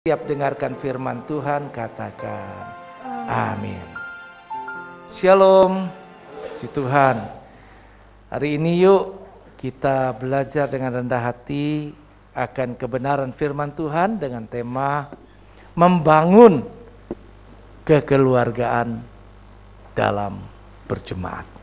Siap dengarkan firman Tuhan, katakan amin. Shalom, puji Tuhan. Hari ini yuk kita belajar dengan rendah hati akan kebenaran firman Tuhan dengan tema membangun kekeluargaan dalam berjemaat.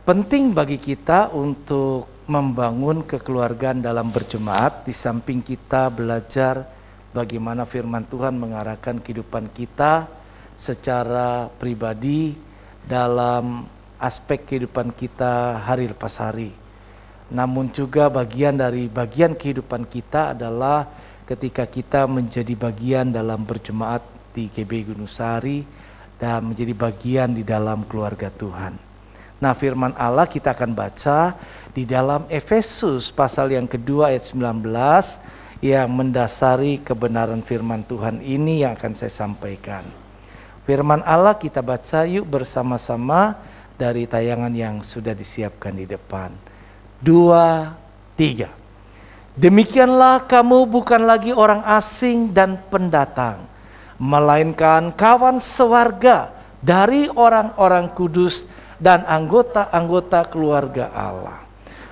Penting bagi kita untuk membangun kekeluargaan dalam berjemaat, di samping kita belajar bagaimana firman Tuhan mengarahkan kehidupan kita secara pribadi dalam aspek kehidupan kita hari lepas hari. Namun juga bagian kehidupan kita adalah ketika kita menjadi bagian dalam berjemaat di GB Gunung Sahari dan menjadi bagian di dalam keluarga Tuhan. Nah, firman Allah kita akan baca di dalam Efesus pasal yang kedua ayat 19 yang mendasari kebenaran firman Tuhan ini yang akan saya sampaikan. Firman Allah kita baca yuk bersama-sama dari tayangan yang sudah disiapkan di depan. 2, 3. Demikianlah kamu bukan lagi orang asing dan pendatang, melainkan kawan sewarga dari orang-orang kudus dan anggota-anggota keluarga Allah.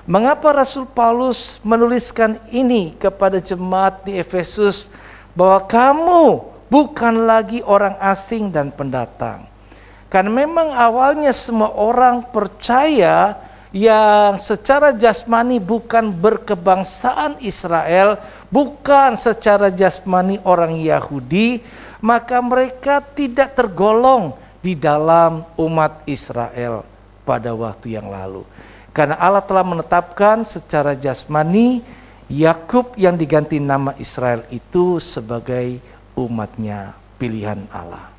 Mengapa Rasul Paulus menuliskan ini kepada jemaat di Efesus bahwa kamu bukan lagi orang asing dan pendatang? Karena memang awalnya semua orang percaya yang secara jasmani bukan berkebangsaan Israel, bukan secara jasmani orang Yahudi, maka mereka tidak tergolong di dalam umat Israel pada waktu yang lalu. Karena Allah telah menetapkan secara jasmani Yakub yang diganti nama Israel itu sebagai umatnya, pilihan Allah.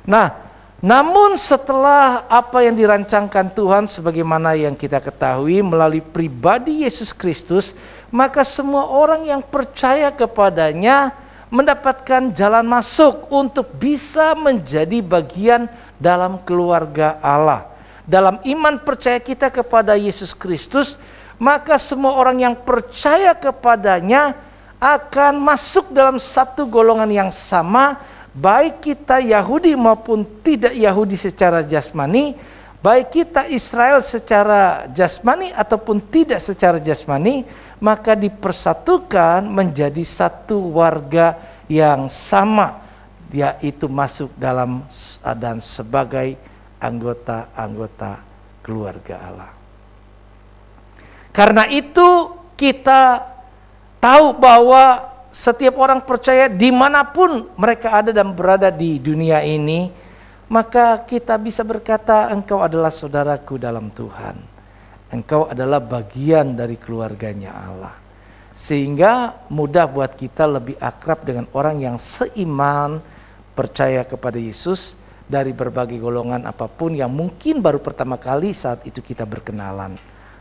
Nah, namun setelah apa yang dirancangkan Tuhan sebagaimana yang kita ketahui melalui pribadi Yesus Kristus, maka semua orang yang percaya kepadanya mendapatkan jalan masuk untuk bisa menjadi bagian dalam keluarga Allah. Dalam iman percaya kita kepada Yesus Kristus, maka semua orang yang percaya kepadanya akan masuk dalam satu golongan yang sama, baik kita Yahudi maupun tidak Yahudi secara jasmani, baik kita Israel secara jasmani ataupun tidak secara jasmani, maka dipersatukan menjadi satu warga yang sama, yaitu masuk dalam dan sebagai anggota-anggota keluarga Allah. Karena itu kita tahu bahwa setiap orang percaya dimanapun mereka ada dan berada di dunia ini, maka kita bisa berkata engkau adalah saudaraku dalam Tuhan. Engkau adalah bagian dari keluarganya Allah. Sehingga mudah buat kita lebih akrab dengan orang yang seiman, percaya kepada Yesus dari berbagai golongan apapun yang mungkin baru pertama kali saat itu kita berkenalan.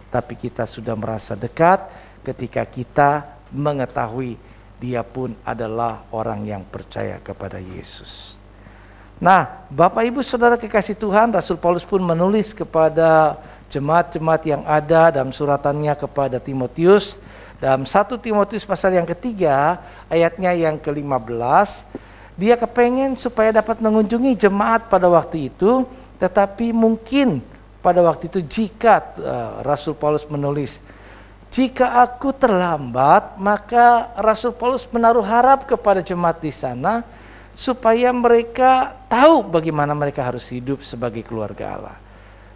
Tapi kita sudah merasa dekat ketika kita mengetahui dia pun adalah orang yang percaya kepada Yesus. Nah, Bapak Ibu Saudara kekasih Tuhan, Rasul Paulus pun menulis kepada jemaat-jemaat yang ada dalam suratannya kepada Timotius, dalam 1 Timotius pasal yang ketiga ayatnya yang ke-15, dia kepengen supaya dapat mengunjungi jemaat pada waktu itu, tetapi mungkin pada waktu itu jika Rasul Paulus menulis, jika aku terlambat, maka Rasul Paulus menaruh harap kepada jemaat di sana supaya mereka tahu bagaimana mereka harus hidup sebagai keluarga Allah.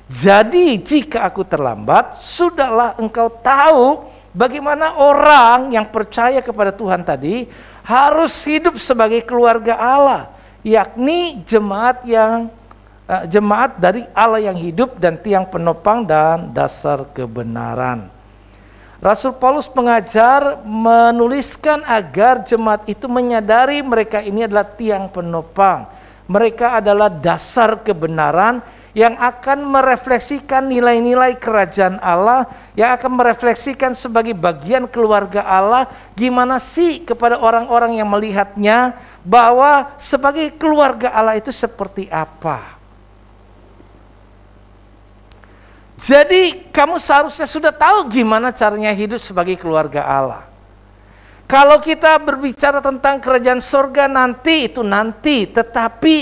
Jadi jika aku terlambat, sudahlah engkau tahu bagaimana orang yang percaya kepada Tuhan tadi harus hidup sebagai keluarga Allah, yakni jemaat dari Allah yang hidup dan tiang penopang dan dasar kebenaran. Rasul Paulus mengajar menuliskan agar jemaat itu menyadari mereka ini adalah tiang penopang. Mereka adalah dasar kebenaran yang akan merefleksikan nilai-nilai kerajaan Allah, yang akan merefleksikan sebagai bagian keluarga Allah, gimana sih kepada orang-orang yang melihatnya bahwa sebagai keluarga Allah itu seperti apa. Jadi kamu seharusnya sudah tahu gimana caranya hidup sebagai keluarga Allah. Kalau kita berbicara tentang kerajaan surga nanti, itu nanti. Tetapi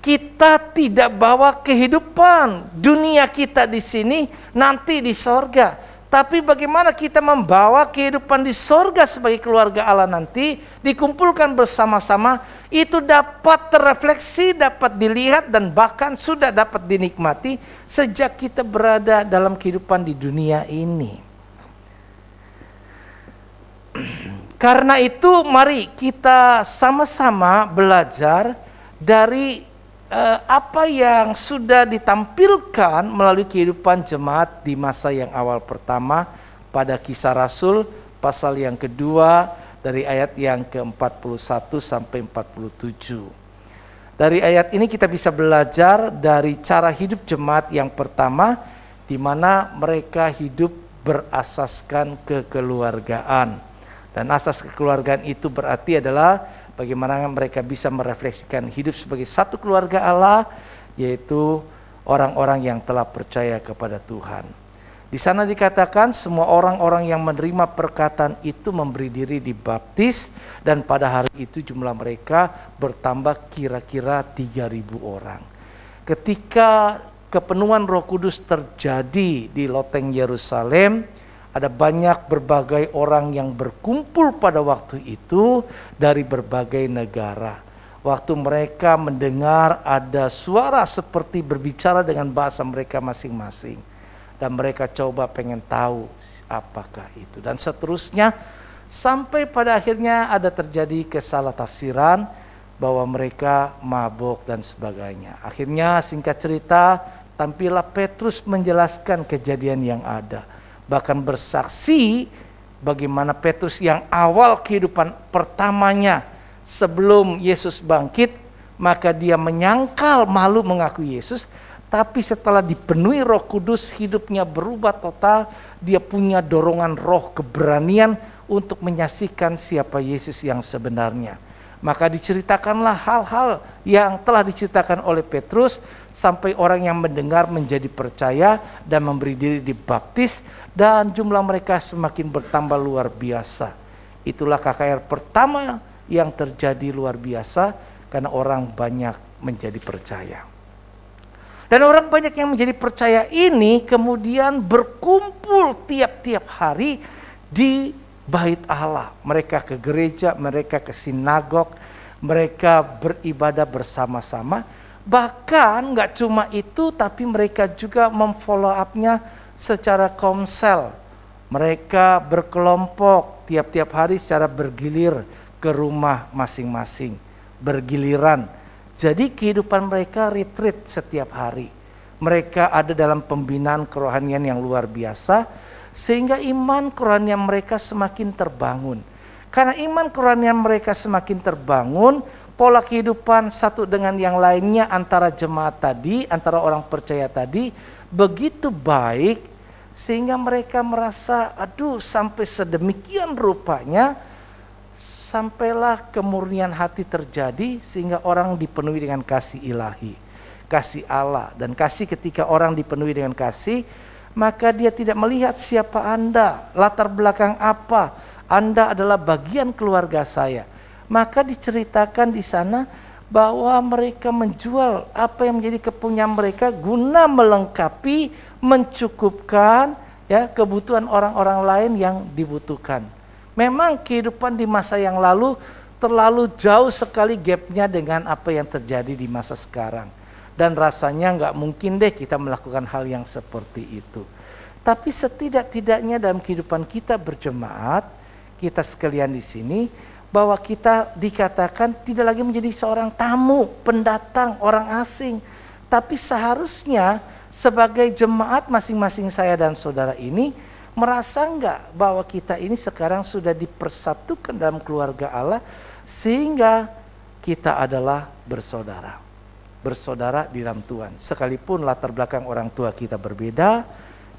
kita tidak bawa kehidupan dunia kita di sini, nanti di surga. Tapi bagaimana kita membawa kehidupan di sorga sebagai keluarga Allah nanti, dikumpulkan bersama-sama, itu dapat terrefleksi, dapat dilihat, dan bahkan sudah dapat dinikmati sejak kita berada dalam kehidupan di dunia ini. Karena itu mari kita sama-sama belajar dari apa yang sudah ditampilkan melalui kehidupan jemaat di masa yang awal pertama pada Kisah Rasul pasal yang kedua dari ayat yang ke-41 sampai 47. Dari ayat ini kita bisa belajar dari cara hidup jemaat yang pertama, di mana mereka hidup berasaskan kekeluargaan. Dan asas kekeluargaan itu berarti adalah bagaimana mereka bisa merefleksikan hidup sebagai satu keluarga Allah, yaitu orang-orang yang telah percaya kepada Tuhan. Di sana dikatakan semua orang-orang yang menerima perkataan itu memberi diri dibaptis, dan pada hari itu jumlah mereka bertambah kira-kira 3.000 orang. Ketika kepenuhan Roh Kudus terjadi di loteng Yerusalem, ada banyak berbagai orang yang berkumpul pada waktu itu dari berbagai negara. Waktu mereka mendengar ada suara seperti berbicara dengan bahasa mereka masing-masing. Dan mereka coba pengen tahu apakah itu. Dan seterusnya sampai pada akhirnya ada terjadi kesalahtafiran bahwa mereka mabuk dan sebagainya. Akhirnya singkat cerita tampillah Petrus menjelaskan kejadian yang ada. Bahkan bersaksi bagaimana Petrus yang awal kehidupan pertamanya sebelum Yesus bangkit, maka dia menyangkal malu mengaku Yesus, tapi setelah dipenuhi Roh Kudus hidupnya berubah total. Dia punya dorongan roh keberanian untuk menyaksikan siapa Yesus yang sebenarnya. Maka diceritakanlah hal-hal yang telah diceritakan oleh Petrus, sampai orang yang mendengar menjadi percaya dan memberi diri dibaptis, dan jumlah mereka semakin bertambah luar biasa. Itulah KKR pertama yang terjadi luar biasa, karena orang banyak menjadi percaya. Dan orang banyak yang menjadi percaya ini kemudian berkumpul tiap-tiap hari di Bait Allah. Mereka ke gereja, mereka ke sinagog, mereka beribadah bersama-sama. Bahkan gak cuma itu, tapi mereka juga memfollow up-nya secara komsel. Mereka berkelompok tiap-tiap hari secara bergilir ke rumah masing-masing, bergiliran. Jadi kehidupan mereka retreat setiap hari. Mereka ada dalam pembinaan kerohanian yang luar biasa, sehingga iman kerohanian mereka semakin terbangun. Karena iman kerohanian mereka semakin terbangun, pola kehidupan satu dengan yang lainnya antara jemaat tadi, antara orang percaya tadi begitu baik, sehingga mereka merasa aduh sampai sedemikian rupanya, sampailah kemurnian hati terjadi sehingga orang dipenuhi dengan kasih ilahi, kasih Allah. Dan kasih, ketika orang dipenuhi dengan kasih, maka dia tidak melihat siapa Anda, latar belakang apa. Anda adalah bagian keluarga saya. Maka diceritakan di sana bahwa mereka menjual apa yang menjadi kepunyaan mereka guna melengkapi, mencukupkan ya kebutuhan orang-orang lain yang dibutuhkan. Memang kehidupan di masa yang lalu terlalu jauh sekali gapnya dengan apa yang terjadi di masa sekarang. Dan rasanya nggak mungkin deh kita melakukan hal yang seperti itu. Tapi setidak-tidaknya dalam kehidupan kita berjemaat, kita sekalian di sini, bahwa kita dikatakan tidak lagi menjadi seorang tamu, pendatang, orang asing. Tapi seharusnya sebagai jemaat masing-masing saya dan saudara ini, merasa nggak bahwa kita ini sekarang sudah dipersatukan dalam keluarga Allah, sehingga kita adalah bersaudara. Bersaudara di dalam Tuhan. Sekalipun latar belakang orang tua kita berbeda,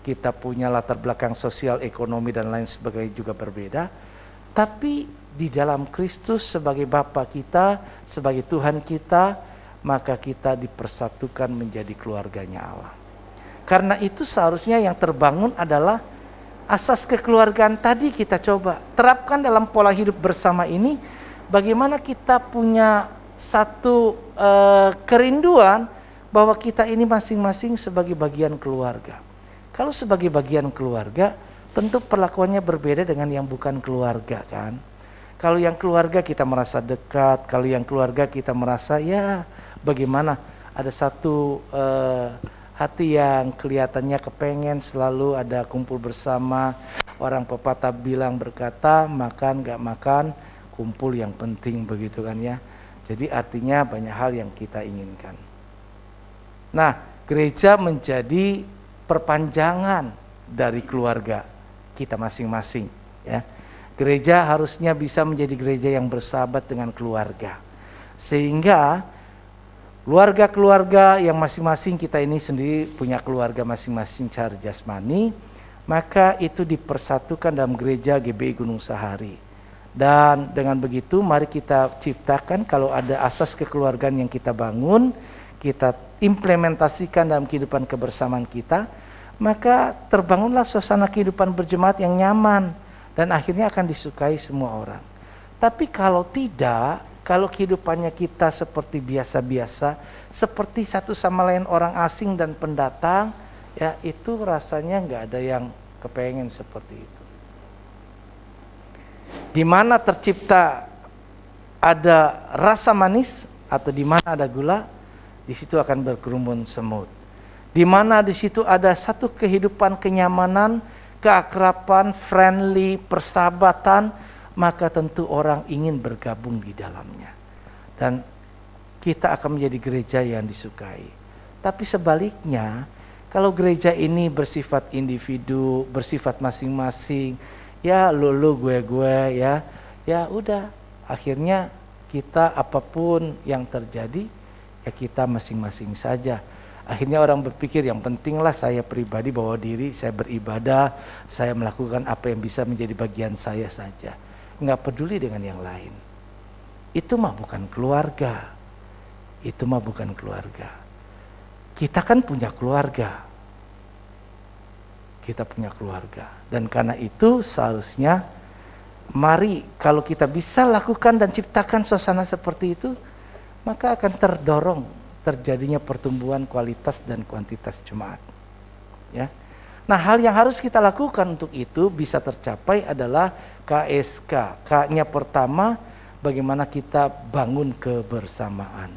kita punya latar belakang sosial, ekonomi dan lain sebagainya juga berbeda, tapi di dalam Kristus sebagai Bapa kita, sebagai Tuhan kita, maka kita dipersatukan menjadi keluarganya Allah. Karena itu seharusnya yang terbangun adalah asas kekeluargaan tadi. Kita coba terapkan dalam pola hidup bersama ini. Bagaimana kita punya satu kerinduan bahwa kita ini masing-masing sebagai bagian keluarga. Kalau sebagai bagian keluarga, tentu perlakuannya berbeda dengan yang bukan keluarga kan. Kalau yang keluarga kita merasa dekat, kalau yang keluarga kita merasa ya bagaimana, ada satu hati yang kelihatannya kepengen selalu ada kumpul bersama. Orang pepatah bilang berkata, makan gak makan, kumpul yang penting, begitu kan ya. Jadi artinya banyak hal yang kita inginkan. Nah, gereja menjadi perpanjangan dari keluarga kita masing-masing ya. Gereja harusnya bisa menjadi gereja yang bersahabat dengan keluarga. Sehingga keluarga-keluarga yang masing-masing kita ini sendiri punya keluarga masing-masing secara jasmani, maka itu dipersatukan dalam gereja GBI Gunung Sahari. Dan dengan begitu mari kita ciptakan, kalau ada asas kekeluargaan yang kita bangun, kita implementasikan dalam kehidupan kebersamaan kita, maka terbangunlah suasana kehidupan berjemaat yang nyaman dan akhirnya akan disukai semua orang. Tapi kalau tidak, kalau kehidupannya kita seperti biasa-biasa, seperti satu sama lain orang asing dan pendatang, ya itu rasanya nggak ada yang kepengen seperti itu. Di mana tercipta ada rasa manis atau di mana ada gula, di situ akan berkerumun semut. Di mana di situ ada satu kehidupan kenyamanan, keakraban, friendly, persahabatan, maka tentu orang ingin bergabung di dalamnya. Dan kita akan menjadi gereja yang disukai. Tapi sebaliknya, kalau gereja ini bersifat individu, bersifat masing-masing, ya lu gue ya udah, akhirnya kita apapun yang terjadi ya kita masing-masing saja. Akhirnya orang berpikir yang pentinglah saya pribadi bawa diri, saya beribadah, saya melakukan apa yang bisa menjadi bagian saya saja, nggak peduli dengan yang lain. Itu mah bukan keluarga. Itu mah bukan keluarga. Kita kan punya keluarga. Kita punya keluarga. Dan karena itu seharusnya mari kalau kita bisa lakukan dan ciptakan suasana seperti itu, maka akan terdorong terjadinya pertumbuhan kualitas dan kuantitas jemaat. Ya. Nah, hal yang harus kita lakukan untuk itu bisa tercapai adalah KSK. K-nya pertama, bagaimana kita bangun kebersamaan.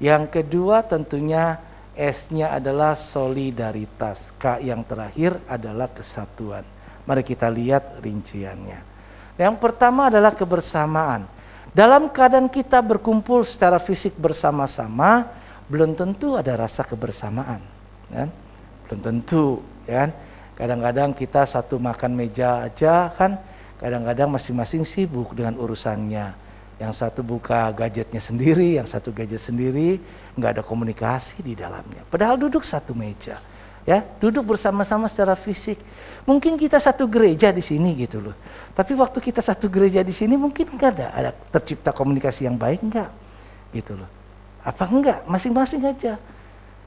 Yang kedua tentunya S-nya adalah solidaritas. K yang terakhir adalah kesatuan. Mari kita lihat rinciannya. Yang pertama adalah kebersamaan. Dalam keadaan kita berkumpul secara fisik bersama-sama, belum tentu ada rasa kebersamaan, kan? Belum tentu, kan? Kadang-kadang kita satu makan meja aja, kan? Kadang-kadang masing-masing sibuk dengan urusannya. Yang satu buka gadgetnya sendiri, yang satu gadget sendiri, nggak ada komunikasi di dalamnya. Padahal duduk satu meja, ya, duduk bersama-sama secara fisik. Mungkin kita satu gereja di sini gitu loh. Tapi waktu kita satu gereja di sini mungkin nggak ada tercipta komunikasi yang baik, nggak, gitu loh. Apa enggak? Masing-masing aja.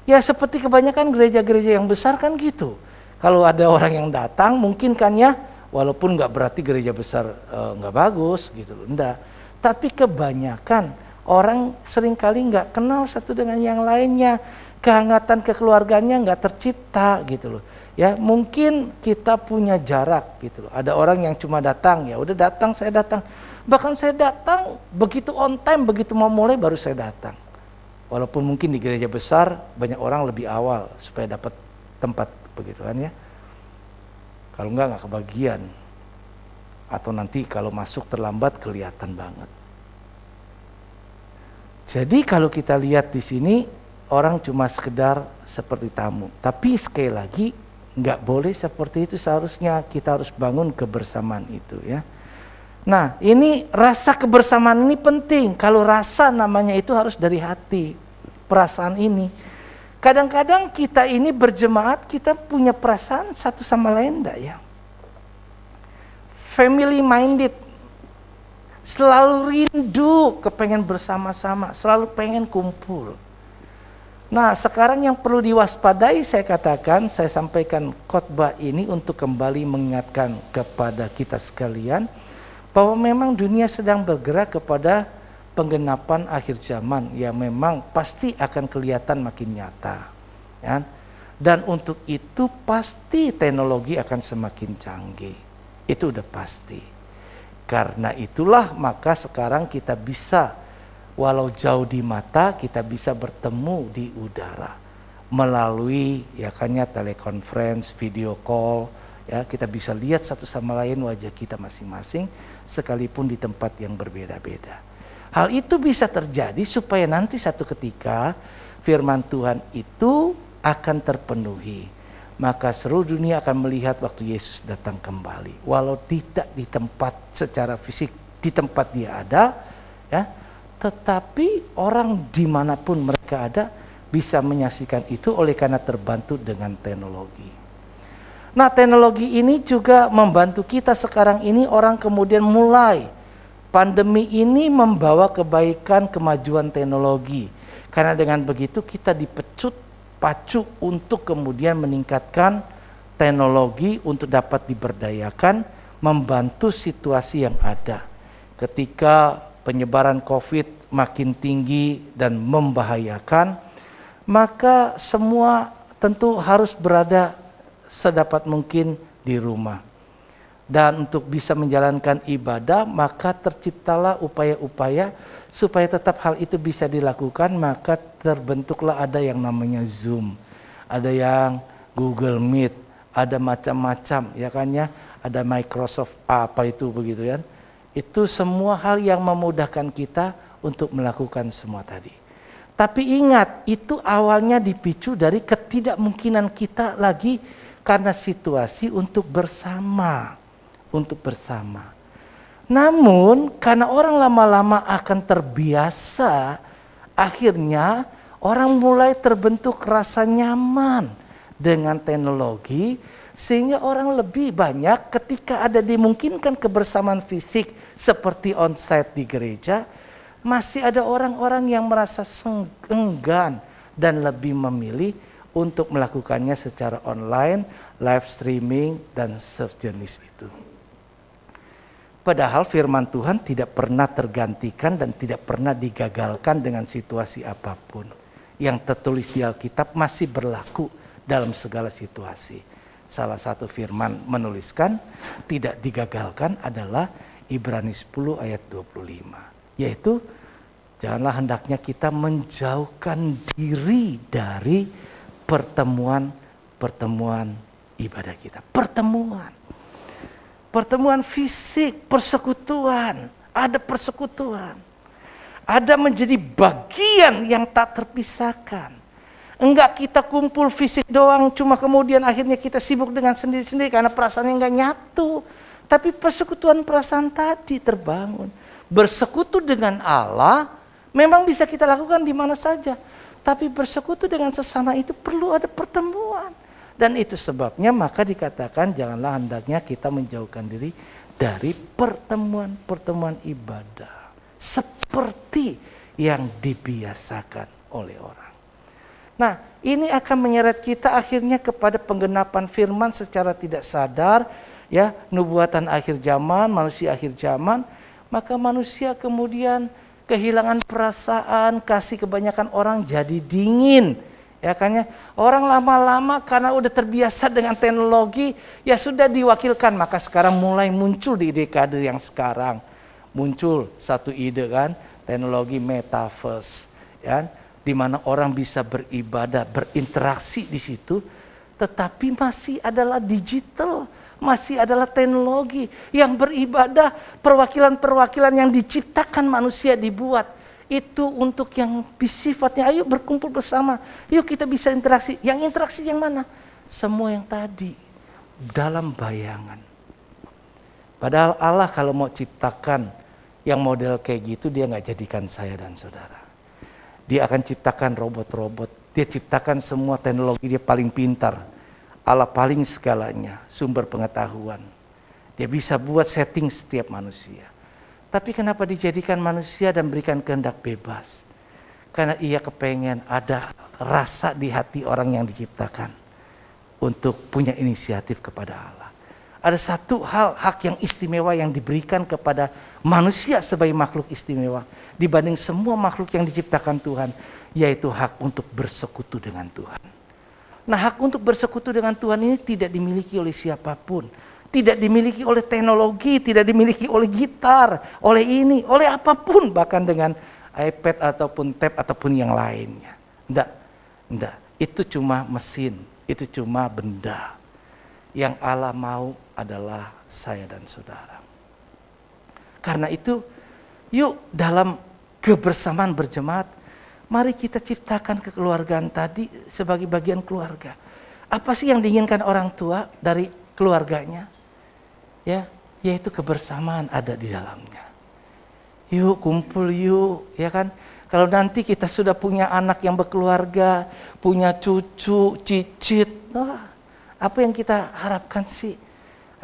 Ya seperti kebanyakan gereja-gereja yang besar kan gitu. Kalau ada orang yang datang mungkin kan ya, walaupun nggak berarti gereja besar nggak bagus gitu loh, enggak. Tapi kebanyakan orang seringkali nggak kenal satu dengan yang lainnya, kehangatan kekeluarganya nggak tercipta gitu loh. Ya mungkin kita punya jarak gitu loh. Ada orang yang cuma datang, ya udah datang, saya datang. Bahkan saya datang begitu on time, begitu mau mulai baru saya datang. Walaupun mungkin di gereja besar banyak orang lebih awal supaya dapat tempat begitu kan ya. Kalau enggak kebagian. Atau nanti kalau masuk terlambat kelihatan banget. Jadi kalau kita lihat di sini orang cuma sekedar seperti tamu. Tapi sekali lagi enggak boleh seperti itu, seharusnya kita harus bangun kebersamaan itu ya. Nah, ini rasa kebersamaan ini penting. Kalau rasa namanya itu harus dari hati. Perasaan ini. Kadang-kadang kita ini berjemaat, kita punya perasaan satu sama lain enggak ya? Family minded. Selalu rindu kepengen bersama-sama, selalu pengen kumpul. Nah, sekarang yang perlu diwaspadai, saya katakan, saya sampaikan khotbah ini untuk kembali mengingatkan kepada kita sekalian bahwa memang dunia sedang bergerak kepada penggenapan akhir zaman yang memang pasti akan kelihatan makin nyata, ya. Dan untuk itu pasti teknologi akan semakin canggih, itu udah pasti. Karena itulah maka sekarang kita bisa, walau jauh di mata, kita bisa bertemu di udara melalui telekonferensi, video call, ya, kita bisa lihat satu sama lain wajah kita masing-masing sekalipun di tempat yang berbeda-beda. Hal itu bisa terjadi supaya nanti satu ketika firman Tuhan itu akan terpenuhi. Maka seluruh dunia akan melihat waktu Yesus datang kembali. Walau tidak di tempat secara fisik, di tempat dia ada, ya, tetapi orang dimanapun mereka ada bisa menyaksikan itu oleh karena terbantu dengan teknologi. Nah, teknologi ini juga membantu kita sekarang ini. Orang kemudian mulai, pandemi ini membawa kebaikan, kemajuan teknologi. Karena dengan begitu kita pacu untuk kemudian meningkatkan teknologi untuk dapat diberdayakan, membantu situasi yang ada. Ketika penyebaran COVID makin tinggi dan membahayakan, maka semua tentu harus berada sedapat mungkin di rumah. Dan untuk bisa menjalankan ibadah, maka terciptalah upaya-upaya supaya tetap hal itu bisa dilakukan. Maka terbentuklah ada yang namanya Zoom, ada yang Google Meet, ada macam-macam, ya kan ya, ada Microsoft apa itu begitu kan. Itu semua hal yang memudahkan kita untuk melakukan semua tadi. Tapi ingat, itu awalnya dipicu dari ketidakmungkinan kita lagi karena situasi untuk bersama. Namun karena orang lama-lama akan terbiasa, akhirnya orang mulai terbentuk rasa nyaman dengan teknologi, sehingga orang lebih banyak ketika ada dimungkinkan kebersamaan fisik seperti onsite di gereja, masih ada orang-orang yang merasa enggan dan lebih memilih untuk melakukannya secara online, live streaming, dan sejenis itu. Padahal firman Tuhan tidak pernah tergantikan dan tidak pernah digagalkan dengan situasi apapun. Yang tertulis di Alkitab masih berlaku dalam segala situasi. Salah satu firman menuliskan tidak digagalkan adalah Ibrani 10 ayat 25. Yaitu janganlah hendaknya kita menjauhkan diri dari pertemuan ibadah kita. Pertemuan fisik, persekutuan, ada persekutuan. Ada menjadi bagian yang tak terpisahkan. Enggak kita kumpul fisik doang, cuma kemudian akhirnya kita sibuk dengan sendiri-sendiri karena perasaannya enggak nyatu. Tapi persekutuan perasaan tadi terbangun. Bersekutu dengan Allah memang bisa kita lakukan di mana saja. Tapi bersekutu dengan sesama itu perlu ada pertemuan. Dan itu sebabnya maka dikatakan janganlah hendaknya kita menjauhkan diri dari pertemuan-pertemuan ibadah. Seperti yang dibiasakan oleh orang. Nah, ini akan menyeret kita akhirnya kepada penggenapan firman secara tidak sadar. Ya, nubuatan akhir zaman, manusia akhir zaman. Maka manusia kemudian kehilangan perasaan, kasih kebanyakan orang jadi dingin. Ya kan ya, orang lama-lama karena udah terbiasa dengan teknologi, ya sudah diwakilkan. Maka sekarang mulai muncul di dekade yang sekarang, muncul satu ide kan, teknologi metaverse, ya, di mana orang bisa beribadah, berinteraksi di situ, tetapi masih adalah digital, masih adalah teknologi yang beribadah, perwakilan-perwakilan yang diciptakan manusia dibuat. Itu untuk yang sifatnya ayo berkumpul bersama, yuk kita bisa interaksi. Yang interaksi yang mana? Semua yang tadi dalam bayangan. Padahal Allah kalau mau ciptakan yang model kayak gitu, dia nggak jadikan saya dan saudara. Dia akan ciptakan robot-robot, dia ciptakan semua teknologi, dia paling pintar. Allah paling segalanya, sumber pengetahuan. Dia bisa buat setting setiap manusia. Tapi kenapa dijadikan manusia dan berikan kehendak bebas? Karena ia kepengen ada rasa di hati orang yang diciptakan untuk punya inisiatif kepada Allah. Ada satu hal, hak yang istimewa yang diberikan kepada manusia sebagai makhluk istimewa dibanding semua makhluk yang diciptakan Tuhan, yaitu hak untuk bersekutu dengan Tuhan. Nah, hak untuk bersekutu dengan Tuhan ini tidak dimiliki oleh siapapun. Tidak dimiliki oleh teknologi, tidak dimiliki oleh gitar, oleh ini, oleh apapun, bahkan dengan iPad ataupun tab ataupun yang lainnya. Enggak. Itu cuma mesin, itu cuma benda. Yang Allah mau adalah saya dan saudara. Karena itu, yuk dalam kebersamaan berjemaat, mari kita ciptakan kekeluargaan tadi sebagai bagian keluarga. Apa sih yang diinginkan orang tua dari keluarganya? Ya, yaitu kebersamaan ada di dalamnya. Yuk kumpul yuk, ya kan? Kalau nanti kita sudah punya anak yang berkeluarga, punya cucu, cicit, apa yang kita harapkan sih?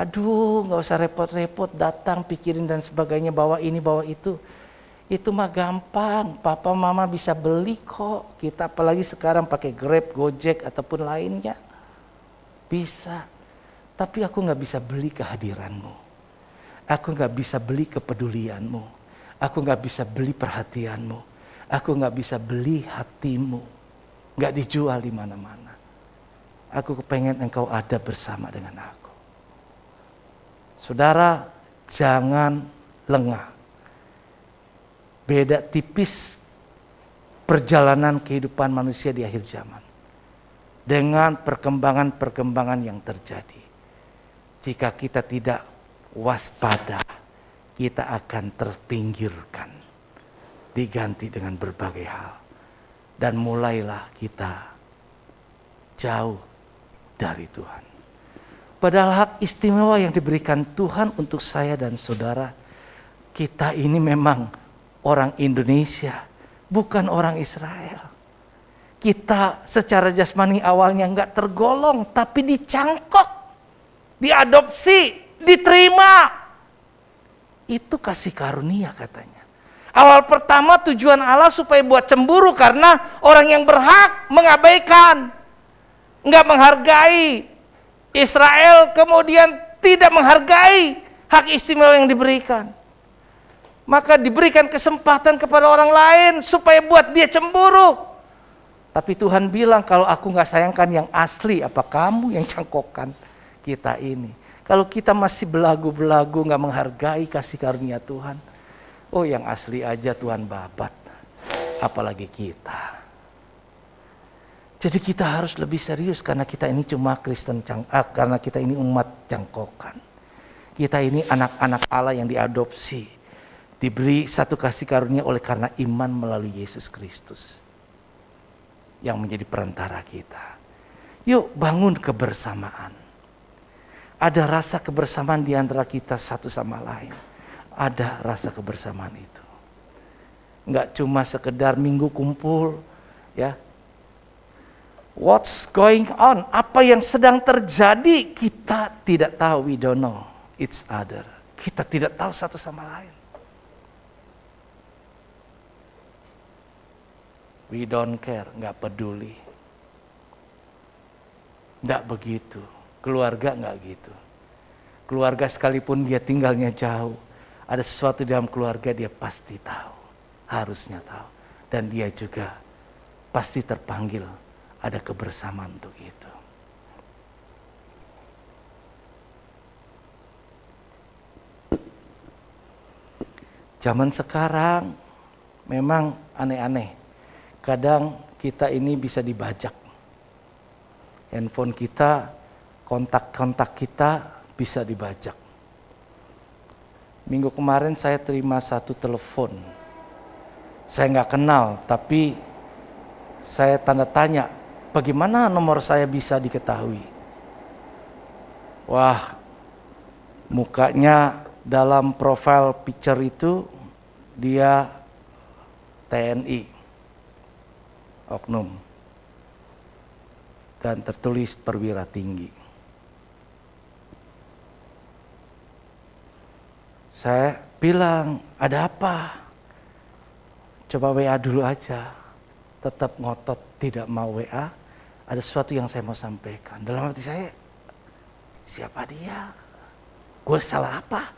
Aduh, nggak usah repot-repot datang pikirin dan sebagainya, bawa ini bawa itu. Itu mah gampang, papa mama bisa beli kok. Kita apalagi sekarang pakai Grab, Gojek ataupun lainnya. Bisa. Tapi aku nggak bisa beli kehadiranmu. Aku nggak bisa beli kepedulianmu. Aku nggak bisa beli perhatianmu. Aku nggak bisa beli hatimu. Nggak dijual di mana-mana. Aku kepengen engkau ada bersama dengan aku. Saudara, jangan lengah. Beda tipis perjalanan kehidupan manusia di akhir zaman. Dengan perkembangan-perkembangan yang terjadi. Jika kita tidak waspada, kita akan terpinggirkan, diganti dengan berbagai hal. Dan mulailah kita jauh dari Tuhan. Padahal hak istimewa yang diberikan Tuhan untuk saya dan saudara, kita ini memang orang Indonesia, bukan orang Israel. Kita secara jasmani awalnya nggak tergolong, tapi dicangkok, diadopsi, diterima. Itu kasih karunia katanya. Awal pertama tujuan Allah supaya buat cemburu karena orang yang berhak mengabaikan, nggak menghargai. Israel kemudian tidak menghargai hak istimewa yang diberikan. Maka diberikan kesempatan kepada orang lain supaya buat dia cemburu. Tapi Tuhan bilang, kalau aku nggak sayangkan yang asli, apa kamu yang cangkokkan kita ini? Kalau kita masih belagu-belagu nggak menghargai kasih karunia Tuhan, oh yang asli aja Tuhan babat, apalagi kita. Jadi kita harus lebih serius karena kita ini cuma Kristen, karena kita ini umat cangkokan. Kita ini anak-anak Allah yang diadopsi, diberi satu kasih karunia oleh karena iman melalui Yesus Kristus yang menjadi perantara kita. Yuk bangun kebersamaan. Ada rasa kebersamaan di antara kita satu sama lain. Ada rasa kebersamaan itu. Enggak cuma sekedar minggu kumpul, ya. What's going on? Apa yang sedang terjadi? Kita tidak tahu. We don't know each other. Kita tidak tahu satu sama lain. We don't care, enggak peduli. Enggak begitu. Keluarga enggak gitu. Keluarga sekalipun dia tinggalnya jauh, ada sesuatu dalam keluarga dia pasti tahu, harusnya tahu. Dan dia juga pasti terpanggil ada kebersamaan untuk itu. Zaman sekarang memang aneh-aneh. Kadang kita ini bisa dibajak. Handphone kita, kontak-kontak kita bisa dibajak. Minggu kemarin saya terima satu telepon. Saya nggak kenal, tapi saya tanda tanya, bagaimana nomor saya bisa diketahui? Wah, mukanya dalam profile picture itu dia TNI, oknum, dan tertulis perwira tinggi. Saya bilang, ada apa? Coba WA dulu aja. tetap ngotot tidak mau WA, ada sesuatu yang saya mau sampaikan. Dalam hati saya, siapa dia? Gue salah apa?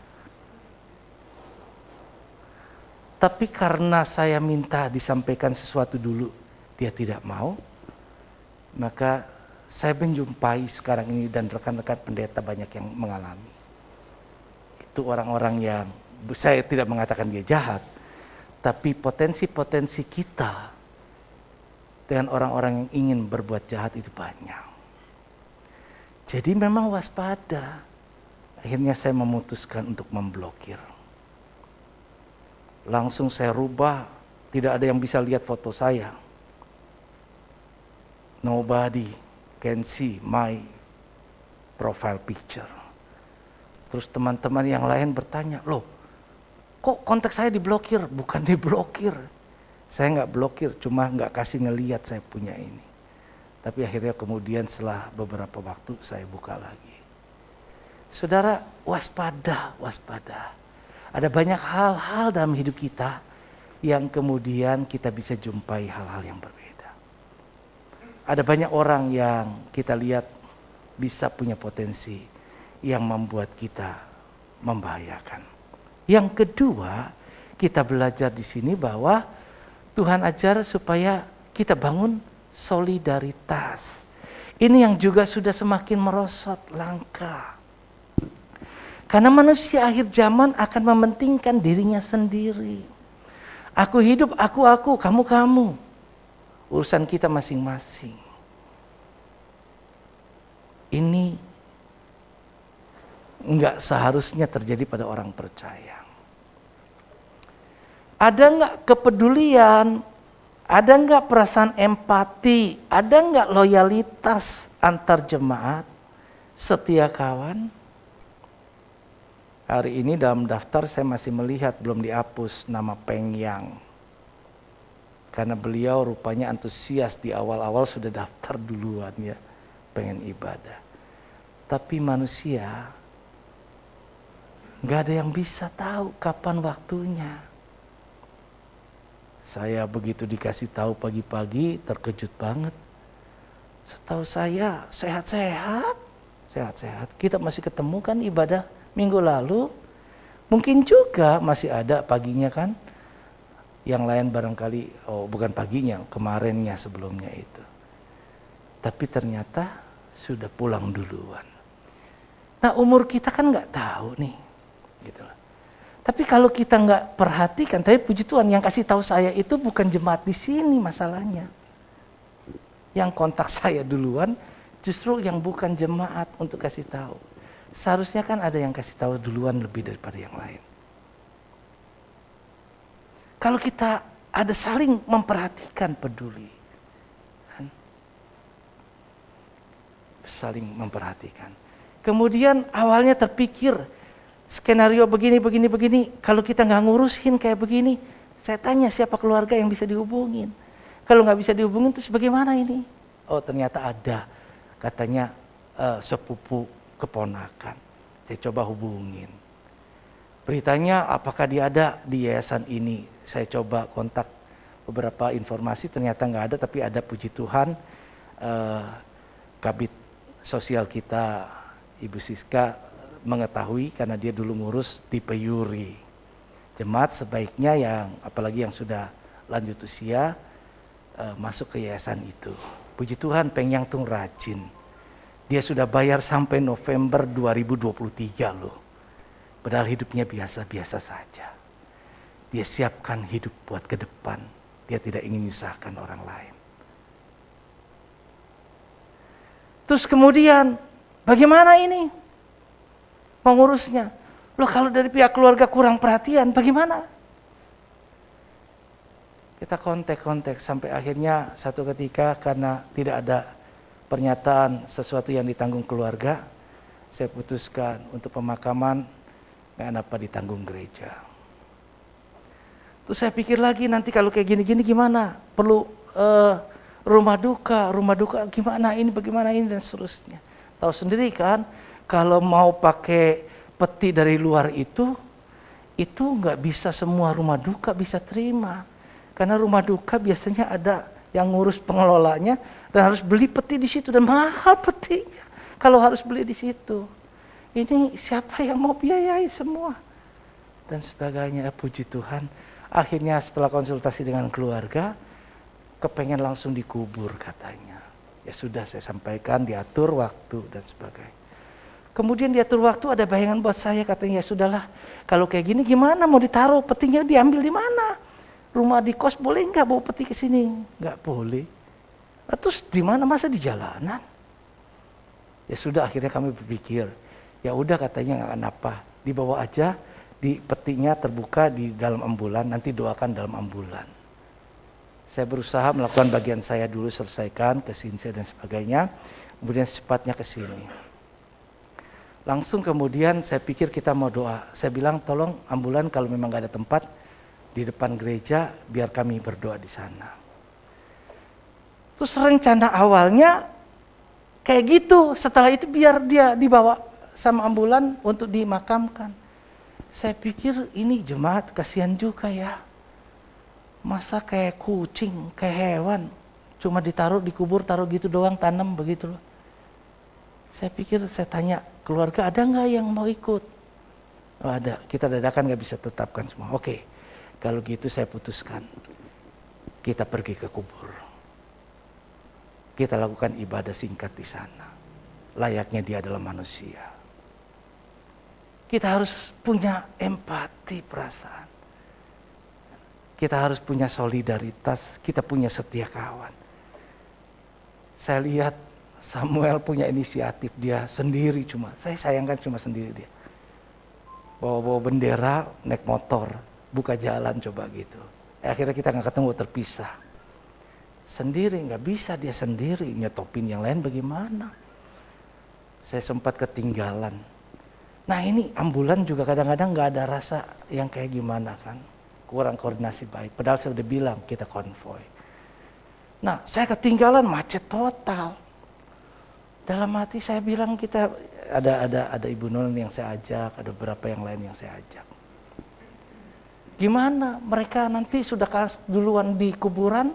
Tapi karena saya minta disampaikan sesuatu dulu, dia tidak mau, maka saya menjumpai sekarang ini dan rekan-rekan pendeta banyak yang mengalami. Itu orang-orang yang, saya tidak mengatakan dia jahat, tapi potensi-potensi kita dengan orang-orang yang ingin berbuat jahat itu banyak. Jadi memang waspada. Akhirnya saya memutuskan untuk memblokir. Langsung saya rubah, tidak ada yang bisa lihat foto saya. Nobody can see my profile picture. Terus teman-teman yang lain bertanya, loh kok kontak saya diblokir? Bukan diblokir. Saya nggak blokir, cuma nggak kasih ngelihat saya punya ini. Tapi akhirnya kemudian setelah beberapa waktu saya buka lagi. Saudara, waspada, waspada. Ada banyak hal-hal dalam hidup kita yang kemudian kita bisa jumpai hal-hal yang berbeda. Ada banyak orang yang kita lihat bisa punya potensi yang membuat kita membahayakan. Yang kedua, kita belajar di sini bahwa Tuhan ajar supaya kita bangun solidaritas. Ini yang juga sudah semakin merosot, langka. Karena manusia akhir zaman akan mementingkan dirinya sendiri. Aku hidup, aku, kamu. Urusan kita masing-masing. Ini enggak seharusnya terjadi pada orang percaya. Ada enggak kepedulian? Ada enggak perasaan empati? Ada enggak loyalitas antar jemaat? Setia kawan? Hari ini dalam daftar saya masih melihat belum dihapus nama Peng Yang. Karena beliau rupanya antusias di awal-awal sudah daftar duluan ya. Pengen ibadah. Tapi manusia gak ada yang bisa tahu kapan waktunya. Saya begitu dikasih tahu pagi-pagi terkejut banget. Setahu saya sehat-sehat. Kita masih ketemu kan ibadah minggu lalu, mungkin juga masih ada paginya kan. Yang lain barangkali, bukan paginya, kemarinnya sebelumnya itu. Tapi ternyata sudah pulang duluan. Nah umur kita kan nggak tahu nih. Gitu loh. Tapi kalau kita nggak perhatikan, tapi puji Tuhan yang kasih tahu saya itu bukan jemaat di sini masalahnya. Yang kontak saya duluan justru yang bukan jemaat untuk kasih tahu. Seharusnya kan ada yang kasih tahu duluan lebih daripada yang lain. Kalau kita ada saling memperhatikan, peduli. Saling memperhatikan. Kemudian awalnya terpikir, skenario begini. Kalau kita nggak ngurusin kayak begini, saya tanya siapa keluarga yang bisa dihubungin. Kalau nggak bisa dihubungin terus bagaimana ini? Oh ternyata ada. Katanya sepupu keponakan. Saya coba hubungin. Beritanya apakah dia ada di yayasan ini. Saya coba kontak beberapa informasi, ternyata nggak ada. Tapi ada puji Tuhan kabit sosial kita Ibu Siska mengetahui karena dia dulu ngurus di Peyuri. Jemaat sebaiknya yang apalagi yang sudah lanjut usia masuk ke yayasan itu. Puji Tuhan Peng Yang Tung rajin. Dia sudah bayar sampai November 2023 loh. Padahal hidupnya biasa-biasa saja. Dia siapkan hidup buat ke depan. Dia tidak ingin menyusahkan orang lain. Terus kemudian bagaimana ini mengurusnya? Loh kalau dari pihak keluarga kurang perhatian bagaimana? Kita kontak sampai akhirnya satu ketika karena tidak ada pernyataan sesuatu yang ditanggung keluarga, saya putuskan untuk pemakaman nggak apa ditanggung gereja. Terus saya pikir lagi nanti kalau kayak gini-gini gimana? Perlu rumah duka gimana ini, bagaimana ini dan seterusnya. Tahu sendiri kan, kalau mau pakai peti dari luar itu nggak bisa semua rumah duka bisa terima. Karena rumah duka biasanya ada yang ngurus pengelolanya, dan harus beli peti di situ, dan mahal petinya kalau harus beli di situ. Ini siapa yang mau biayai semua dan sebagainya. Puji Tuhan, akhirnya setelah konsultasi dengan keluarga, kepengen langsung dikubur katanya. Ya sudah, saya sampaikan, diatur waktu dan sebagainya. Kemudian diatur waktu, ada bayangan buat saya, katanya, ya sudahlah, kalau kayak gini gimana mau ditaruh, petinya diambil di mana? Rumah di kos boleh nggak bawa peti ke sini? Nggak boleh. Terus di mana, masa di jalanan? Ya sudah, akhirnya kami berpikir, ya udah, katanya nggak kenapa, dibawa aja, di petinya terbuka di dalam ambulan, nanti doakan dalam ambulan. Saya berusaha melakukan bagian saya dulu, selesaikan ke sinse dan sebagainya, kemudian secepatnya ke sini. Langsung kemudian saya pikir kita mau doa. Saya bilang, tolong ambulan kalau memang gak ada tempat di depan gereja, biar kami berdoa di sana. Terus rencana awalnya kayak gitu. Setelah itu biar dia dibawa sama ambulan untuk dimakamkan. Saya pikir ini jemaat kasihan juga ya. Masa kayak kucing, kayak hewan, cuma ditaruh, dikubur, taruh gitu doang, tanam begitu loh. Saya pikir, saya tanya keluarga, ada nggak yang mau ikut? Oh ada, kita dadakan nggak bisa tetapkan semua. Oke, kalau gitu saya putuskan, kita pergi ke kubur. Kita lakukan ibadah singkat di sana. Layaknya dia adalah manusia. Kita harus punya empati, perasaan. Kita harus punya solidaritas, kita punya setia kawan. Saya lihat Samuel punya inisiatif, dia sendiri cuma, saya sayangkan cuma sendiri dia. Bawa-bawa bendera, naik motor, buka jalan coba gitu. Akhirnya kita nggak ketemu, terpisah. Sendiri, nggak bisa dia sendiri, nyetopin yang lain bagaimana. Saya sempat ketinggalan. Nah ini ambulan juga kadang-kadang nggak ada rasa yang kayak gimana kan. Kurang koordinasi baik, padahal saya udah bilang kita konvoy. Nah saya ketinggalan, macet total. Dalam hati saya bilang, kita ada Ibu Nun yang saya ajak, ada beberapa yang lain yang saya ajak. Gimana mereka nanti sudah duluan di kuburan,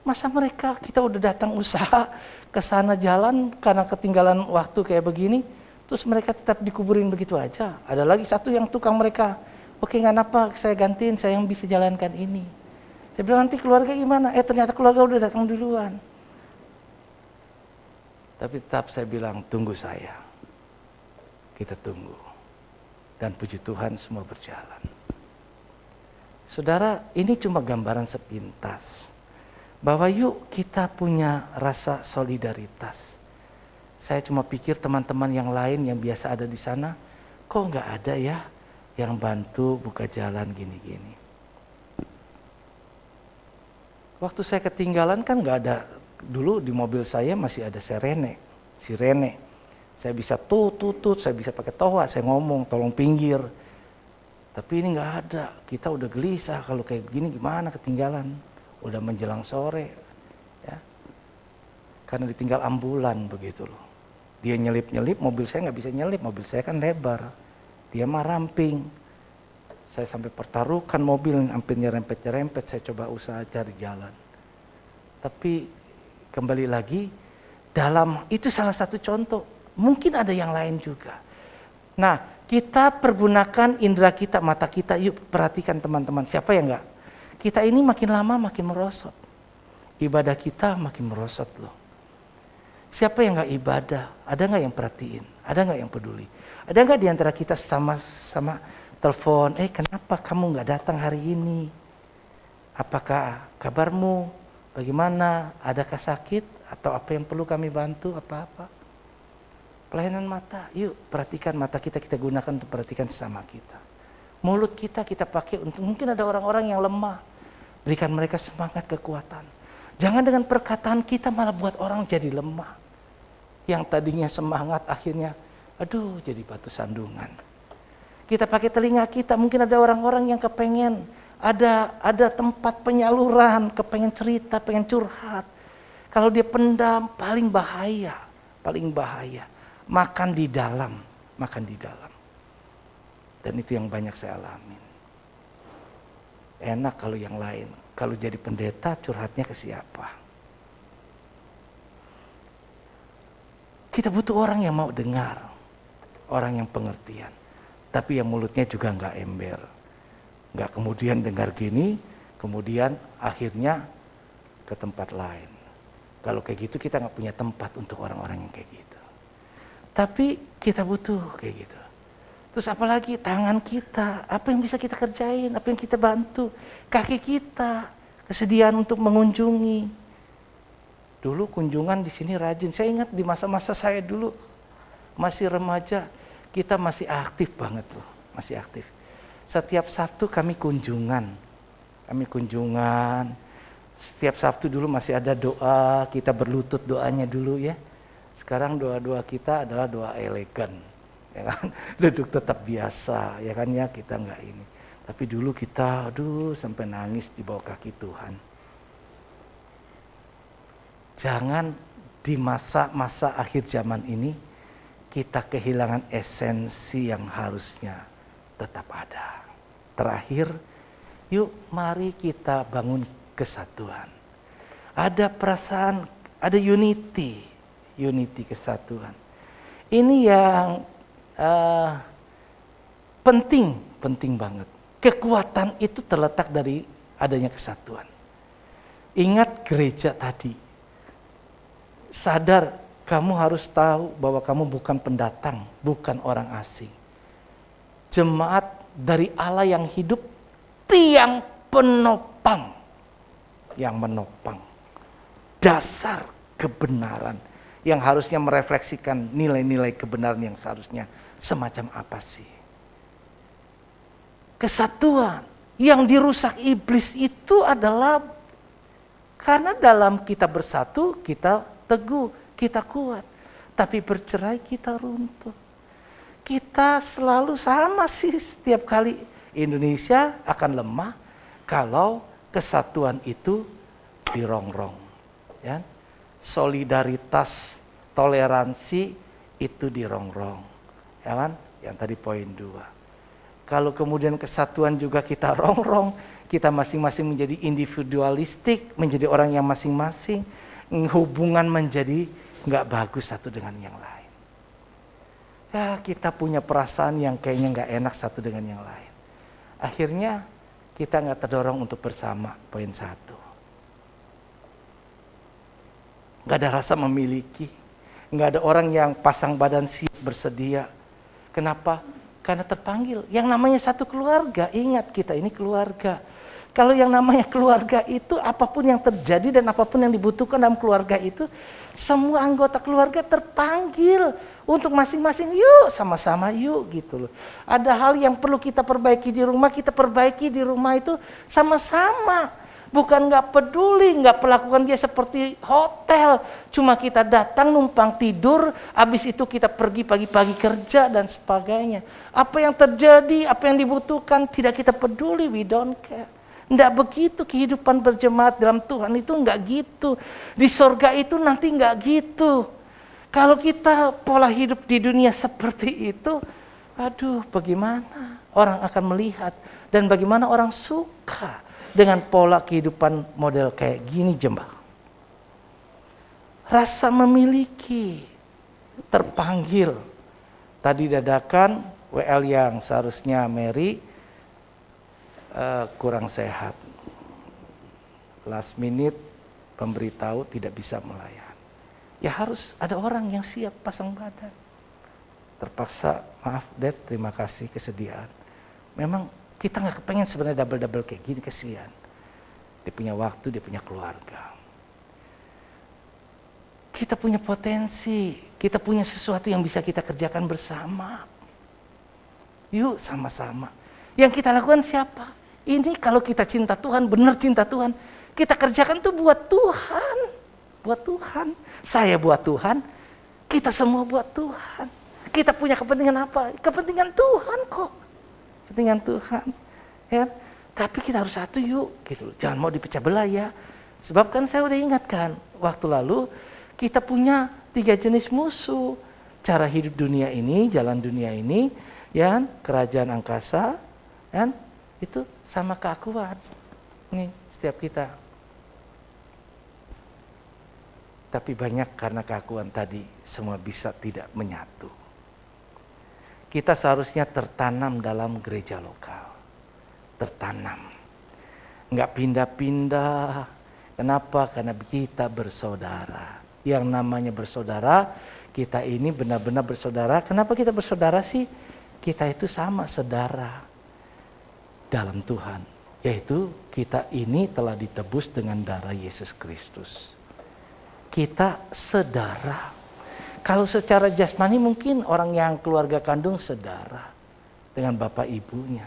masa mereka, kita udah datang usaha ke sana jalan karena ketinggalan waktu kayak begini, terus mereka tetap dikuburin begitu aja. Ada lagi satu yang tukang mereka, oke nggak apa, saya gantiin, saya yang bisa jalankan ini. Saya bilang, nanti keluarga gimana? Ternyata keluarga udah datang duluan. Tapi tetap saya bilang, tunggu saya. Kita tunggu. Dan puji Tuhan semua berjalan. Saudara, ini cuma gambaran sepintas. Bahwa yuk kita punya rasa solidaritas. Saya cuma pikir teman-teman yang lain yang biasa ada di sana, kok nggak ada ya yang bantu buka jalan gini-gini. Waktu saya ketinggalan kan nggak ada. Dulu di mobil saya masih ada sirene. Saya bisa tutut, saya bisa pakai toa, saya ngomong tolong pinggir. Tapi ini nggak ada. Kita udah gelisah, kalau kayak begini gimana, ketinggalan. Udah menjelang sore, ya. Karena ditinggal ambulan begitu loh. Dia nyelip-nyelip, mobil saya nggak bisa nyelip, mobil saya kan lebar. Dia mah ramping. Saya sampai pertaruhkan mobil, hampir nyerempet-nyerempet, saya coba usaha cari jalan. Tapi kembali lagi, dalam itu salah satu contoh. Mungkin ada yang lain juga. Nah, kita pergunakan indera kita, mata kita. Yuk perhatikan teman-teman, siapa yang enggak? Kita ini makin lama makin merosot. Ibadah kita makin merosot loh. Siapa yang enggak ibadah? Ada enggak yang perhatiin? Ada enggak yang peduli? Ada enggak di antara kita sama-sama telepon, kenapa kamu enggak datang hari ini? Apakah kabarmu? Bagaimana? Adakah sakit? Atau apa yang perlu kami bantu? Apa-apa? Pelayanan mata. Yuk perhatikan mata kita gunakan untuk perhatikan sesama kita. Mulut kita pakai untuk, mungkin ada orang-orang yang lemah. Berikan mereka semangat, kekuatan. Jangan dengan perkataan kita malah buat orang jadi lemah. Yang tadinya semangat akhirnya, aduh jadi batu sandungan. Kita pakai telinga kita, mungkin ada orang-orang yang kepengen ada tempat penyaluran, kepengen cerita, pengen curhat. Kalau dia pendam, paling bahaya. Makan di dalam. Dan itu yang banyak saya alami. Enak kalau yang lain. Kalau jadi pendeta, curhatnya ke siapa? Kita butuh orang yang mau dengar, orang yang pengertian, tapi yang mulutnya juga nggak ember, nggak kemudian dengar gini, kemudian akhirnya ke tempat lain. Kalau kayak gitu kita nggak punya tempat untuk orang-orang yang kayak gitu. Tapi kita butuh kayak gitu. Terus apalagi tangan kita, apa yang bisa kita kerjain, apa yang kita bantu, kaki kita, kesediaan untuk mengunjungi. Dulu kunjungan di sini rajin. Saya ingat di masa-masa saya dulu masih remaja, kita masih aktif banget loh, masih aktif. Setiap Sabtu kami kunjungan. Setiap Sabtu dulu masih ada doa, kita berlutut doanya dulu ya. Sekarang doa-doa kita adalah doa elegan, ya kan? Duduk tetap biasa, ya kan ya, kita nggak ini. Tapi dulu kita, sampai nangis di bawah kaki Tuhan. Jangan di masa-masa akhir zaman ini kita kehilangan esensi yang harusnya tetap ada. Terakhir, yuk mari kita bangun kesatuan. Ada perasaan, ada unity kesatuan. Ini yang penting banget. Kekuatan itu terletak dari adanya kesatuan. Ingat gereja tadi. Sadar kamu harus tahu bahwa kamu bukan pendatang, bukan orang asing. Jemaat dari Allah yang hidup, tiang penopang yang menopang dasar kebenaran yang harusnya merefleksikan nilai-nilai kebenaran yang seharusnya semacam apa sih. Kesatuan yang dirusak iblis itu adalah karena dalam kita bersatu kita teguh, kita kuat, tapi bercerai kita runtuh. Kita selalu sama sih, setiap kali Indonesia akan lemah kalau kesatuan itu dirongrong, ya. Solidaritas, toleransi itu dirongrong, ya kan? Yang tadi poin 2. Kalau kemudian kesatuan juga kita rongrong, kita masing-masing menjadi individualistik, menjadi orang yang masing-masing, hubungan menjadi nggak bagus satu dengan yang lain. Ya, kita punya perasaan yang kayaknya nggak enak satu dengan yang lain. Akhirnya kita nggak terdorong untuk bersama, poin 1. Nggak ada rasa memiliki, nggak ada orang yang pasang badan siap bersedia. Kenapa? Karena terpanggil. Yang namanya satu keluarga, ingat kita ini keluarga. Kalau yang namanya keluarga itu apapun yang terjadi dan apapun yang dibutuhkan dalam keluarga itu, semua anggota keluarga terpanggil untuk masing-masing, yuk sama-sama yuk gitu loh. Ada hal yang perlu kita perbaiki di rumah, kita perbaiki di rumah itu sama-sama. Bukan nggak peduli, nggak perlakukan dia seperti hotel. Cuma kita datang numpang tidur, habis itu kita pergi pagi-pagi kerja dan sebagainya. Apa yang terjadi, apa yang dibutuhkan tidak kita peduli, we don't care. Nggak begitu kehidupan berjemaat dalam Tuhan itu, nggak gitu. Di sorga itu nanti nggak gitu. Kalau kita pola hidup di dunia seperti itu, aduh bagaimana orang akan melihat dan bagaimana orang suka dengan pola kehidupan model kayak gini jemaat. Rasa memiliki, terpanggil. Tadi dadakan WL yang seharusnya Mary kurang sehat. Last minute pemberitahu tidak bisa melayan. Ya harus ada orang yang siap pasang badan. Terpaksa, maaf Dad, terima kasih kesediaan. Memang kita nggak kepengen sebenarnya double-double kayak gini, kesian. Dia punya waktu, dia punya keluarga. Kita punya potensi, kita punya sesuatu yang bisa kita kerjakan bersama. Yuk sama-sama. Yang kita lakukan siapa? Ini kalau kita cinta Tuhan, benar cinta Tuhan, kita kerjakan tuh buat Tuhan. Buat Tuhan. Saya buat Tuhan, kita semua buat Tuhan. Kita punya kepentingan apa? Kepentingan Tuhan kok. Kepentingan Tuhan. Ya. Tapi kita harus satu yuk. Gitu. Jangan mau dipecah belah ya. Sebab kan saya udah ingatkan, waktu lalu kita punya 3 jenis musuh. Cara hidup dunia ini, jalan dunia ini, ya, kerajaan angkasa, kan? Itu sama keakuan. Nih, setiap kita. Tapi banyak karena keakuan tadi, semua bisa tidak menyatu. Kita seharusnya tertanam dalam gereja lokal. Tertanam. Nggak pindah-pindah. Kenapa? Karena kita bersaudara. Yang namanya bersaudara, kita ini benar-benar bersaudara. Kenapa kita bersaudara sih? Kita itu sama saudara dalam Tuhan. Yaitu kita ini telah ditebus dengan darah Yesus Kristus. Kita saudara. Kalau secara jasmani mungkin orang yang keluarga kandung saudara dengan bapak ibunya.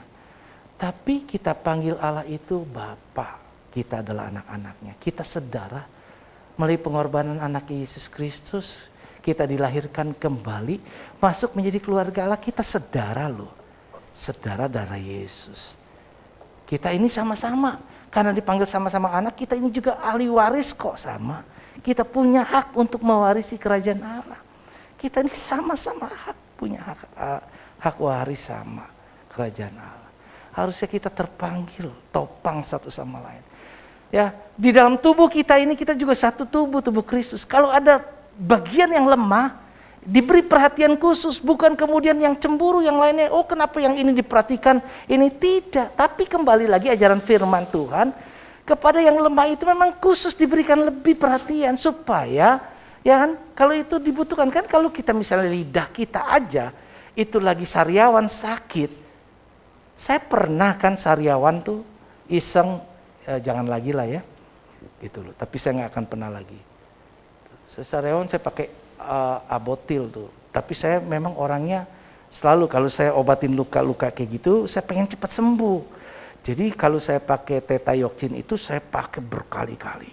Tapi kita panggil Allah itu Bapa. Kita adalah anak-anaknya. Kita saudara. Melalui pengorbanan anak Yesus Kristus, kita dilahirkan kembali, masuk menjadi keluarga Allah. Kita saudara loh. Saudara darah Yesus. Kita ini sama-sama. Karena dipanggil sama-sama anak, kita ini juga ahli waris kok sama. Kita punya hak untuk mewarisi kerajaan Allah. Kita ini sama-sama punya hak waris sama kerajaan Allah. Harusnya kita terpanggil, topang satu sama lain. Ya, di dalam tubuh kita ini kita juga satu tubuh Kristus. Kalau ada bagian yang lemah, diberi perhatian khusus, bukan kemudian yang cemburu yang lainnya. Oh, kenapa yang ini diperhatikan, ini tidak. Tapi kembali lagi ajaran firman Tuhan, kepada yang lemah itu memang khusus diberikan lebih perhatian supaya, ya kan, kalau itu dibutuhkan. Kan kalau kita misalnya lidah kita aja itu lagi sariawan sakit, saya pernah kan sariawan tuh iseng, jangan lagi lah ya gitu loh, tapi saya nggak akan pernah lagi. Sariawan saya pakai abotil tuh, tapi saya memang orangnya selalu kalau saya obatin luka-luka kayak gitu, saya pengen cepat sembuh. Jadi kalau saya pakai tetayoksin itu saya pakai berkali-kali.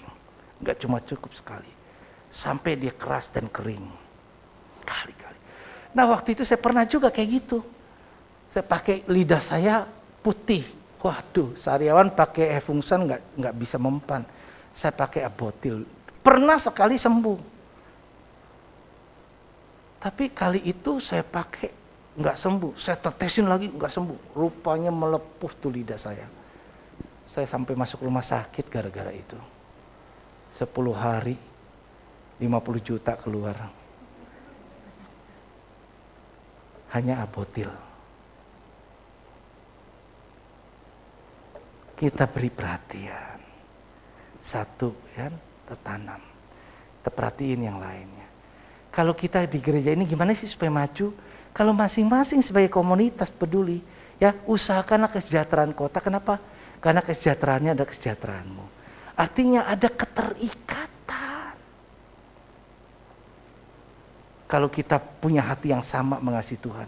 Enggak cuma cukup sekali. Sampai dia keras dan kering. Kali-kali. Nah waktu itu saya pernah juga kayak gitu. Saya pakai lidah saya putih. Waduh, sariawan pakai efungsan enggak bisa mempan. Saya pakai abotil. Pernah sekali sembuh. Tapi kali itu saya pakai nggak sembuh, saya tetesin lagi nggak sembuh, rupanya melepuh tuh lidah saya. Saya sampai masuk rumah sakit gara-gara itu. 10 hari 50 juta keluar. Hanya abotil. Kita beri perhatian. Satu kan, tertanam. Terperhatiin yang lainnya. Kalau kita di gereja ini gimana sih supaya maju? Kalau masing-masing sebagai komunitas peduli, ya usahakanlah kesejahteraan kota. Kenapa? Karena kesejahteraannya ada kesejahteraanmu. Artinya ada keterikatan. Kalau kita punya hati yang sama mengasihi Tuhan,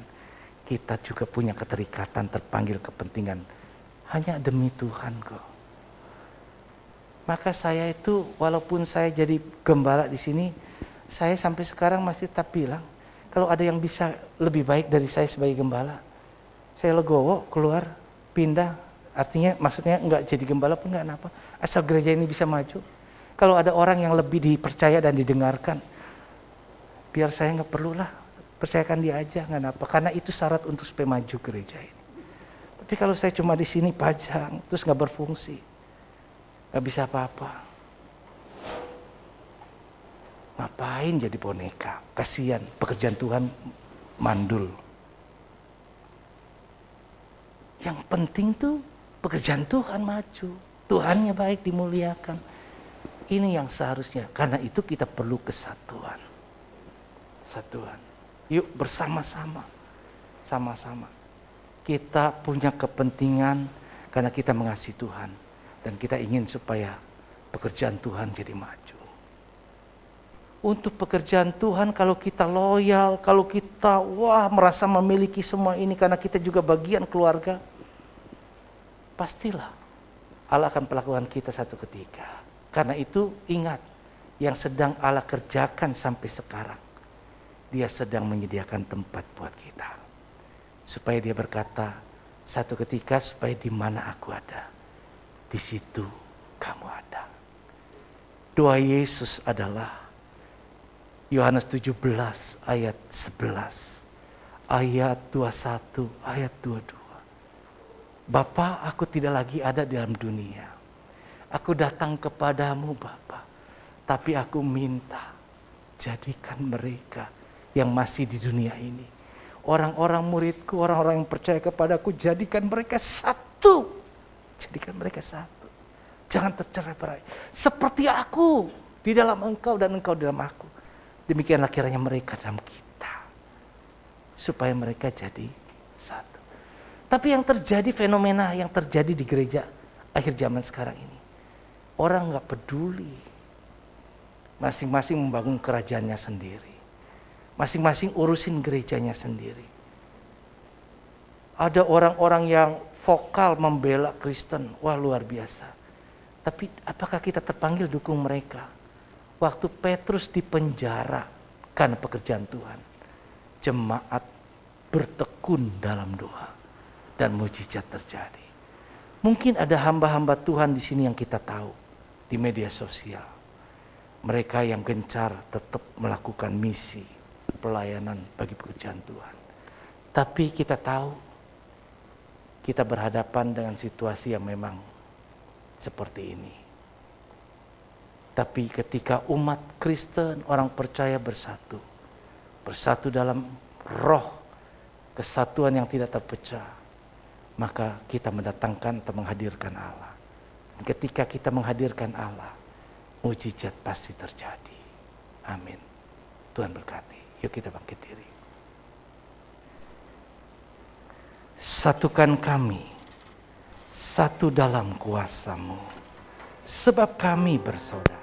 kita juga punya keterikatan terpanggil kepentingan hanya demi Tuhan kok. Maka saya itu walaupun saya jadi gembala di sini, saya sampai sekarang masih tetap bilang, kalau ada yang bisa lebih baik dari saya sebagai gembala, saya legowo keluar, pindah. Artinya maksudnya enggak jadi gembala pun enggak apa. Asal gereja ini bisa maju. Kalau ada orang yang lebih dipercaya dan didengarkan, biar saya enggak perlulah, percayakan dia aja, enggak apa. Karena itu syarat untuk supaya maju gereja ini. Tapi kalau saya cuma di sini pajang, terus enggak berfungsi, enggak bisa apa-apa. Ngapain jadi boneka? Kasihan, pekerjaan Tuhan mandul. Yang penting tuh pekerjaan Tuhan maju. Tuhannya baik, dimuliakan. Ini yang seharusnya. Karena itu kita perlu kesatuan. Satuan. Yuk bersama-sama. Sama-sama. Kita punya kepentingan karena kita mengasihi Tuhan. Dan kita ingin supaya pekerjaan Tuhan jadi maju. Untuk pekerjaan Tuhan kalau kita loyal, kalau kita merasa memiliki semua ini karena kita juga bagian keluarga, pastilah Allah akan perlakukan kita satu ketika. Karena itu ingat, yang sedang Allah kerjakan sampai sekarang, Dia sedang menyediakan tempat buat kita. Supaya Dia berkata, satu ketika supaya di mana aku ada, di situ kamu ada. Doa Yesus adalah Yohanes 17 ayat 11, ayat 21, ayat 22. Bapa, aku tidak lagi ada di dalam dunia. Aku datang kepadamu Bapa. Tapi aku minta, jadikan mereka yang masih di dunia ini, orang-orang muridku, orang-orang yang percaya kepadaku, jadikan mereka satu. Jadikan mereka satu. Jangan tercerai-berai. Seperti aku di dalam engkau dan engkau di dalam aku. Demikianlah kiranya mereka dalam kita. Supaya mereka jadi satu. Tapi yang terjadi, fenomena yang terjadi di gereja akhir zaman sekarang ini, orang gak peduli. Masing-masing membangun kerajaannya sendiri. Masing-masing urusin gerejanya sendiri. Ada orang-orang yang vokal membela Kristen. Wah, luar biasa. Tapi apakah kita terpanggil dukung mereka? Waktu Petrus dipenjara karena pekerjaan Tuhan, jemaat bertekun dalam doa dan mujizat terjadi. Mungkin ada hamba-hamba Tuhan di sini yang kita tahu di media sosial. Mereka yang gencar tetap melakukan misi pelayanan bagi pekerjaan Tuhan. Tapi kita tahu kita berhadapan dengan situasi yang memang seperti ini. Tapi ketika umat Kristen, orang percaya bersatu dalam roh kesatuan yang tidak terpecah, maka kita mendatangkan atau menghadirkan Allah. Dan ketika kita menghadirkan Allah, mujizat pasti terjadi. Amin. Tuhan berkati. Yuk kita bangkit diri. Satukan kami, satu dalam kuasa-Mu, sebab kami bersaudara.